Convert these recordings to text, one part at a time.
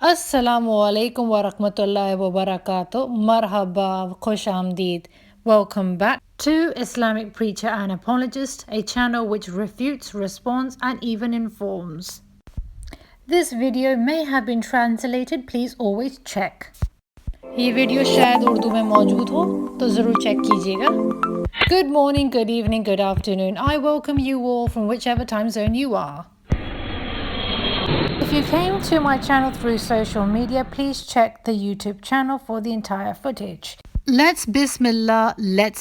السلام علیکم ورحمۃ اللہ وبرکاتہ مرحبا خوش آمدید Welcome back to Islamic Preacher and Apologist, a channel which refutes, responds and even informs. This video may have been translated, please always check. یہ ویڈیو شاید اردو میں موجود ہو تو ضرور چیک کیجیے گا. Good morning, good evening, good afternoon. I welcome you all from whichever time zone you are. If you came to my channel through social media, please check the YouTube channel for the entire footage. Let's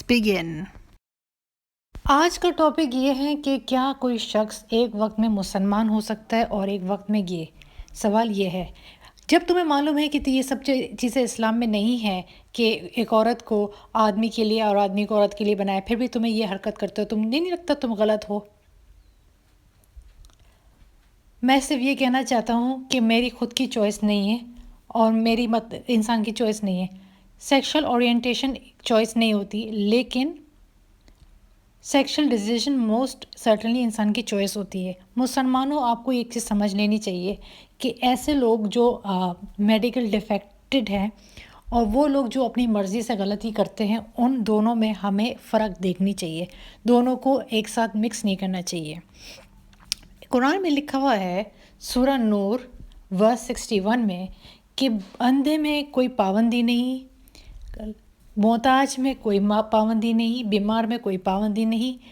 begin. آج کا topic یہ ہے کہ کیا کوئی شخص ایک وقت میں مسلمان ہو سکتا ہے اور ایک وقت میں گے؟ سوال یہ ہے، جب تمہیں معلوم ہے کہ یہ سب چیزیں اسلام میں نہیں ہیں کہ ایک عورت کو آدمی کے لیے اور آدمی کو عورت کے لیے بنایا، پھر بھی تمہیں یہ حرکت کرتے ہو، تم نہیں لگتا تم غلط ہو؟ میں صرف یہ کہنا چاہتا ہوں کہ میری خود کی چوائس نہیں ہے اور میری انسان کی چوائس نہیں ہے. سیکشل اورینٹیشن چوائس نہیں ہوتی، لیکن سیکشل ڈیسیژن موسٹ سرٹنلی انسان کی چوائس ہوتی ہے. مسلمانوں، آپ کو ایک چیز سمجھ لینی چاہیے کہ ایسے لوگ جو میڈیکل ڈیفیکٹڈ ہیں اور وہ لوگ جو اپنی مرضی سے غلطی کرتے ہیں، ان دونوں میں ہمیں فرق دیکھنی چاہیے، دونوں کو ایک ساتھ مکس نہیں کرنا چاہیے. قرآن میں لکھا ہوا ہے سورہ نور ورس 61 میں کہ اندھے میں کوئی پابندی نہیں، محتاج میں کوئی پابندی نہیں، بیمار میں کوئی پابندی نہیں،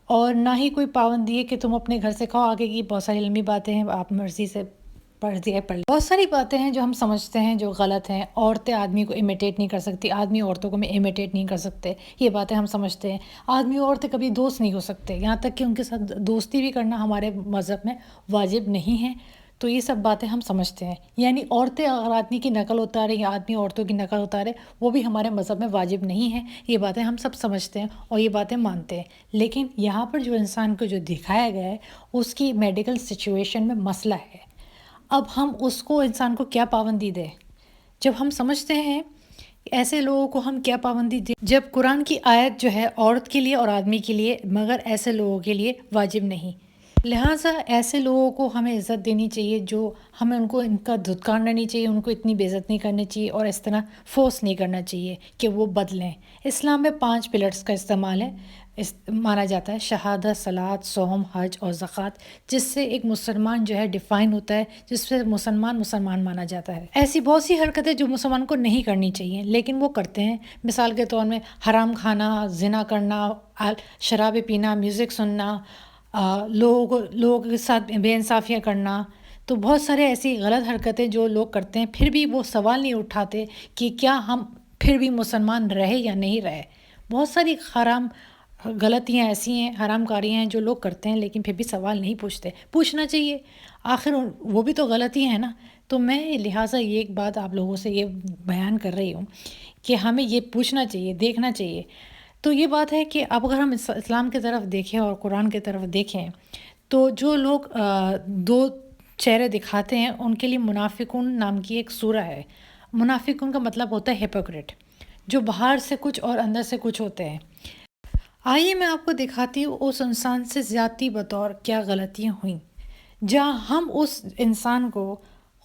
اور نہ ہی کوئی پابندی ہے کہ تم اپنے گھر سے کھاؤ. آگے کی بہت ساری علمی باتیں ہیں، آپ مرضی سے پڑھ لیں. بہت ساری باتیں ہیں جو ہم سمجھتے ہیں جو غلط ہیں. عورتیں آدمی کو امیٹیٹ نہیں کر سکتی، آدمی عورتوں کو امیٹیٹ نہیں کر سکتے، یہ باتیں ہم سمجھتے ہیں. آدمی اور عورتیں کبھی دوست نہیں ہو سکتے، یہاں تک کہ ان کے ساتھ دوستی بھی کرنا ہمارے مذہب میں واجب نہیں ہے. تو یہ سب باتیں ہم سمجھتے ہیں، یعنی عورتیں اگر آدمی کی نقل اتارے یا آدمی عورتوں کی نقل اتارے، وہ بھی ہمارے مذہب میں واجب نہیں ہے. یہ باتیں ہم سب سمجھتے ہیں اور یہ باتیں مانتے ہیں. لیکن یہاں پر جو انسان کو جو دکھایا گیا ہے اس کی میڈیکل سچویشن میں مسئلہ ہے. اب ہم اس کو انسان کو کیا پابندی دیں؟ جب ہم سمجھتے ہیں ایسے لوگوں کو ہم کیا پابندی دیں جب قرآن کی آیت جو ہے عورت کے لیے اور آدمی کے لیے مگر ایسے لوگوں کے لیے واجب نہیں. لہٰذا ایسے لوگوں کو ہمیں عزت دینی چاہیے، جو ہمیں ان کو ان کا دھتکارنا نہیں چاہیے، ان کو اتنی بے عزت نہیں کرنی چاہیے اور اس طرح فورس نہیں کرنا چاہیے کہ وہ بدلیں. اسلام میں 5 پلرز کا استعمال ہے، مانا جاتا ہے: شہادت، صلاۃ، صوم، حج اور زکوٰۃ، جس سے ایک مسلمان جو ہے ڈیفائن ہوتا ہے، جس سے مسلمان مانا جاتا ہے. ایسی بہت سی حرکتیں جو مسلمان کو نہیں کرنی چاہیے لیکن وہ کرتے ہیں. مثال کے طور میں حرام کھانا، زنا کرنا، شراب پینا، میوزک سننا، لوگوں کے ساتھ بے انصافیاں کرنا. تو بہت سارے ایسی غلط حرکتیں جو لوگ کرتے ہیں، پھر بھی وہ سوال نہیں اٹھاتے کہ کیا ہم پھر بھی مسلمان رہے یا نہیں رہے. بہت ساری غلطیاں ایسی ہیں، حرام کاریاں ہیں جو لوگ کرتے ہیں لیکن پھر بھی سوال نہیں پوچھتے. پوچھنا چاہیے، آخر وہ بھی تو غلطی ہیں نا. تو میں لہٰذا یہ ایک بات آپ لوگوں سے یہ بیان کر رہی ہوں کہ ہمیں یہ پوچھنا چاہیے، دیکھنا چاہیے. تو یہ بات ہے کہ اب اگر ہم اسلام کی طرف دیکھیں اور قرآن کی طرف دیکھیں تو جو لوگ 2 چہرے دکھاتے ہیں ان کے لیے منافقون نام کی ایک سورہ ہے. منافقون کا مطلب ہوتا ہے ہیپوکریٹ، جو باہر سے کچھ اور اندر سے کچھ ہوتے ہیں. آئیے میں آپ کو دکھاتی ہوں اس انسان سے ذاتی بطور کیا غلطیاں ہوئیں جہاں ہم اس انسان کو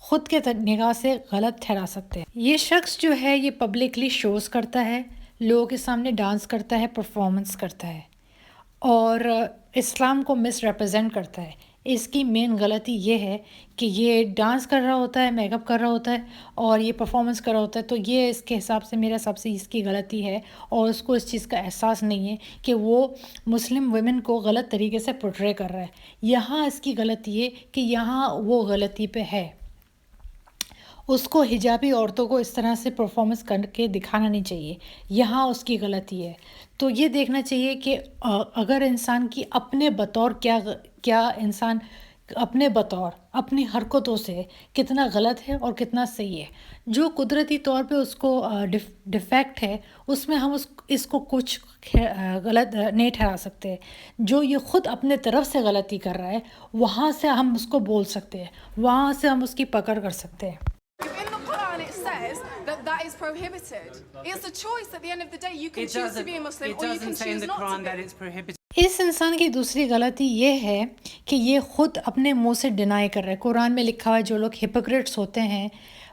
خود کے نگاہ سے غلط ٹھہرا سکتے ہیں. یہ شخص جو ہے یہ پبلکلی شوز کرتا ہے، لوگوں کے سامنے ڈانس کرتا ہے، پرفارمنس کرتا ہے اور اسلام کو مس ریپرزینٹ کرتا ہے. اس کی مین غلطی یہ ہے کہ یہ ڈانس کر رہا ہوتا ہے، میک اپ کر رہا ہوتا ہے اور یہ پرفارمنس کر رہا ہوتا ہے. تو یہ اس کے حساب سے، میرے حساب سے اس کی غلطی ہے اور اس کو اس چیز کا احساس نہیں ہے کہ وہ مسلم ویمن کو غلط طریقے سے پورٹرے کر رہا ہے. یہاں اس کی غلطی ہے کہ یہاں وہ غلطی پہ ہے. اس کو حجابی عورتوں کو اس طرح سے پرفارمنس کر کے دکھانا نہیں چاہیے، یہاں اس کی غلطی ہے. تو یہ دیکھنا چاہیے کہ اگر انسان کی اپنے بطور کیا انسان اپنے بطور اپنی حرکتوں سے کتنا غلط ہے اور کتنا صحیح ہے. جو قدرتی طور پہ اس کو ڈیفیکٹ ہے اس میں ہم اس کو کچھ غلط نہیں ٹھہرا سکتے. جو یہ خود اپنے طرف سے غلطی کر رہا ہے وہاں سے ہم اس کو بول سکتے ہیں، وہاں سے ہم اس کی پکڑ کر سکتے ہیں. In the Quran it says that is prohibited. It's a choice at the end of the day. You can choose to be a Muslim or you can choose not to be. It doesn't say in the Quran that it's prohibited. اس انسان کی دوسری غلطی یہ ہے کہ یہ خود اپنے منہ سے ڈینائی کر رہا ہے۔ قرآن میں لکھا ہوا ہے جو لوگ ہپوکریٹس ہوتے ہیں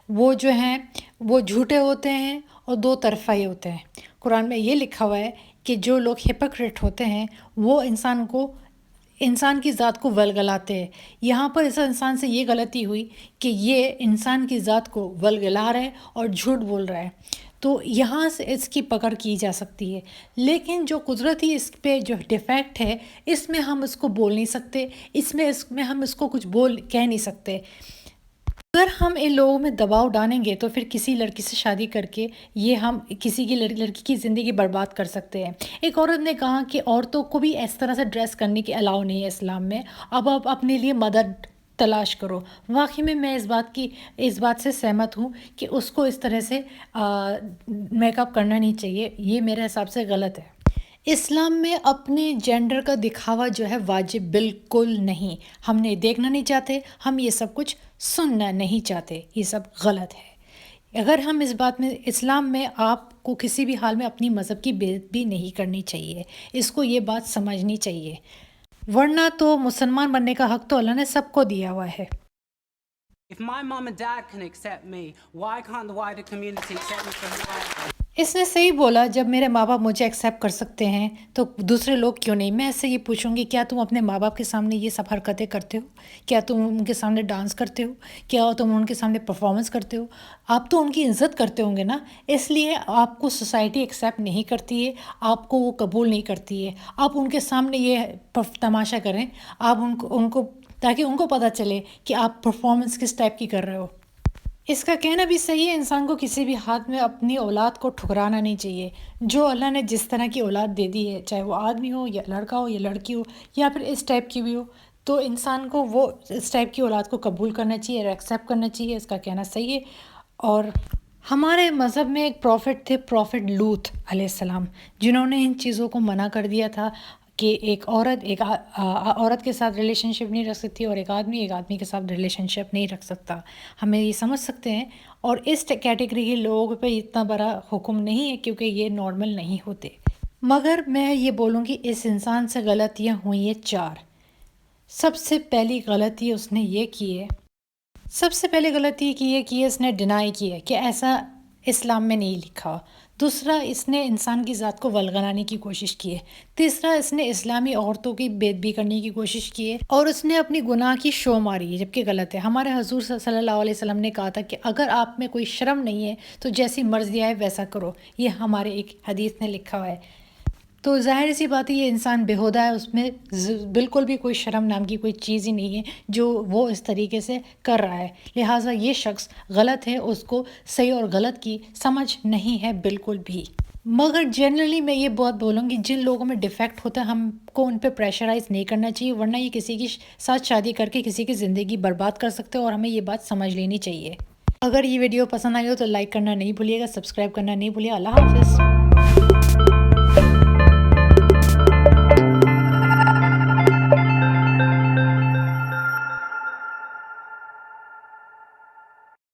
وہ جو ہیں وہ جھوٹے ہوتے ہیں اور دو طرفہ ہی ہوتے ہیں۔ قرآن میں یہ لکھا ہوا ہے کہ جو لوگ ہپوکریٹ ہوتے ہیں وہ انسان کی ذات کو ولگلاتے ہیں۔ یہاں پر اس انسان سے یہ غلطی ہوئی کہ یہ انسان کی ذات کو ولگلا رہا ہے اور جھوٹ بول رہا ہے، تو یہاں سے اس کی پکڑ کی جا سکتی ہے۔ لیکن جو قدرتی اس پہ جو ڈیفیکٹ ہے اس میں ہم اس کو بول نہیں سکتے، اس میں ہم اس کو کچھ کہہ نہیں سکتے۔ اگر ہم ان لوگوں میں دباؤ ڈالیں گے تو پھر کسی لڑکی سے شادی کر کے یہ ہم کسی کی لڑکی کی زندگی برباد کر سکتے ہیں۔ ایک عورت نے کہا کہ عورتوں کو بھی اس طرح سے ڈریس کرنے کی الاؤ نہیں ہے اسلام میں، اب آپ اپنے لیے مدد تلاش کرو۔ واقعی میں اس بات سے سہمت ہوں کہ اس کو اس طرح سے میک اپ کرنا نہیں چاہیے، یہ میرے حساب سے غلط ہے۔ اسلام میں اپنے جینڈر کا دکھاوا جو ہے واجب بالکل نہیں، ہم نے دیکھنا نہیں چاہتے، ہم یہ سب کچھ سننا نہیں چاہتے، یہ سب غلط ہے۔ اگر ہم اس بات میں اسلام میں آپ کو کسی بھی حال میں اپنی مذہب کی بے عزتی نہیں کرنی چاہیے، اس کو یہ بات سمجھنی چاہیے، ورنہ تو مسلمان بننے کا حق تو اللہ نے سب کو دیا ہوا ہے۔ If my mum and dad can accept me, why can't the wider community accept me for who I am? اس نے صحیح بولا، جب میرے ماں باپ مجھے ایکسیپٹ کر سکتے ہیں تو دوسرے لوگ کیوں نہیں؟ میں اس سے یہ پوچھوں گی کیا تم اپنے ماں باپ کے سامنے یہ سب حرکتیں کرتے ہو؟ کیا تم ان کے سامنے ڈانس کرتے ہو؟ کیا تم ان کے سامنے پرفارمنس کرتے ہو؟ آپ تو ان کی عزت کرتے ہوں گے نا، اس لیے آپ کو سوسائٹی ایکسیپٹ نہیں کرتی ہے، آپ کو وہ قبول نہیں کرتی ہے۔ آپ ان کے سامنے یہ تماشا کریں، آپ ان کو تاکہ ان کو پتہ چلے کہ آپ پرفارمنس کس ٹائپ کی کر رہے ہو۔ اس کا کہنا بھی صحیح ہے، انسان کو کسی بھی حالت میں اپنی اولاد کو ٹھکرانا نہیں چاہیے۔ جو اللہ نے جس طرح کی اولاد دے دی ہے، چاہے وہ آدمی ہو یا لڑکا ہو یا لڑکی ہو یا پھر اس ٹائپ کی بھی ہو، تو انسان کو وہ اس ٹائپ کی اولاد کو قبول کرنا چاہیے اور ایکسیپٹ کرنا چاہیے، اس کا کہنا صحیح ہے۔ اور ہمارے مذہب میں ایک پروفٹ تھے، پروفٹ لوط علیہ السلام، جنہوں نے ان چیزوں کو منع کر دیا تھا کہ ایک عورت کے ساتھ ریلیشن شپ نہیں رکھ سکتی اور ایک آدمی کے ساتھ ریلیشن شپ نہیں رکھ سکتا۔ ہمیں یہ سمجھ سکتے ہیں، اور اس کیٹیگری کے لوگوں پہ اتنا بڑا حکم نہیں ہے کیونکہ یہ نارمل نہیں ہوتے۔ مگر میں یہ بولوں گی اس انسان سے غلطیاں ہوئی ہیں 4۔ سب سے پہلی غلطی اس نے یہ کی ہے، اس نے ڈینائی کی ہے کہ ایسا اسلام میں نہیں لکھا۔ دوسرا، اس نے انسان کی ذات کو ولگلانے کی کوشش کی ہے۔ تیسرا، اس نے اسلامی عورتوں کی بے ادبی کرنے کی کوشش کی ہے، اور اس نے اپنی گناہ کی شو ماری ہے، جبکہ غلط ہے۔ ہمارے حضور صلی اللہ علیہ وسلم نے کہا تھا کہ اگر آپ میں کوئی شرم نہیں ہے تو جیسی مرضی آئے ویسا کرو، یہ ہمارے ایک حدیث میں لکھا ہوا ہے۔ تو ظاہر سی بات ہے یہ انسان بےہودہ ہے، اس میں بالکل بھی کوئی شرم نام کی کوئی چیز ہی نہیں ہے جو وہ اس طریقے سے کر رہا ہے، لہٰذا یہ شخص غلط ہے، اس کو صحیح اور غلط کی سمجھ نہیں ہے بالکل بھی۔ مگر جنرلی میں یہ بات بولوں گی، جن لوگوں میں ڈیفیکٹ ہوتا ہے ہم کو ان پہ پریشرائز نہیں کرنا چاہیے، ورنہ یہ کسی کی ساتھ شادی کر کے کسی کی زندگی برباد کر سکتے ہیں، اور ہمیں یہ بات سمجھ لینی چاہیے۔ اگر یہ ویڈیو پسند آئی ہو تو لائک کرنا نہیں بھولیے گا، سبسکرائب کرنا نہیں بھولیے گا۔ اللہ حافظ۔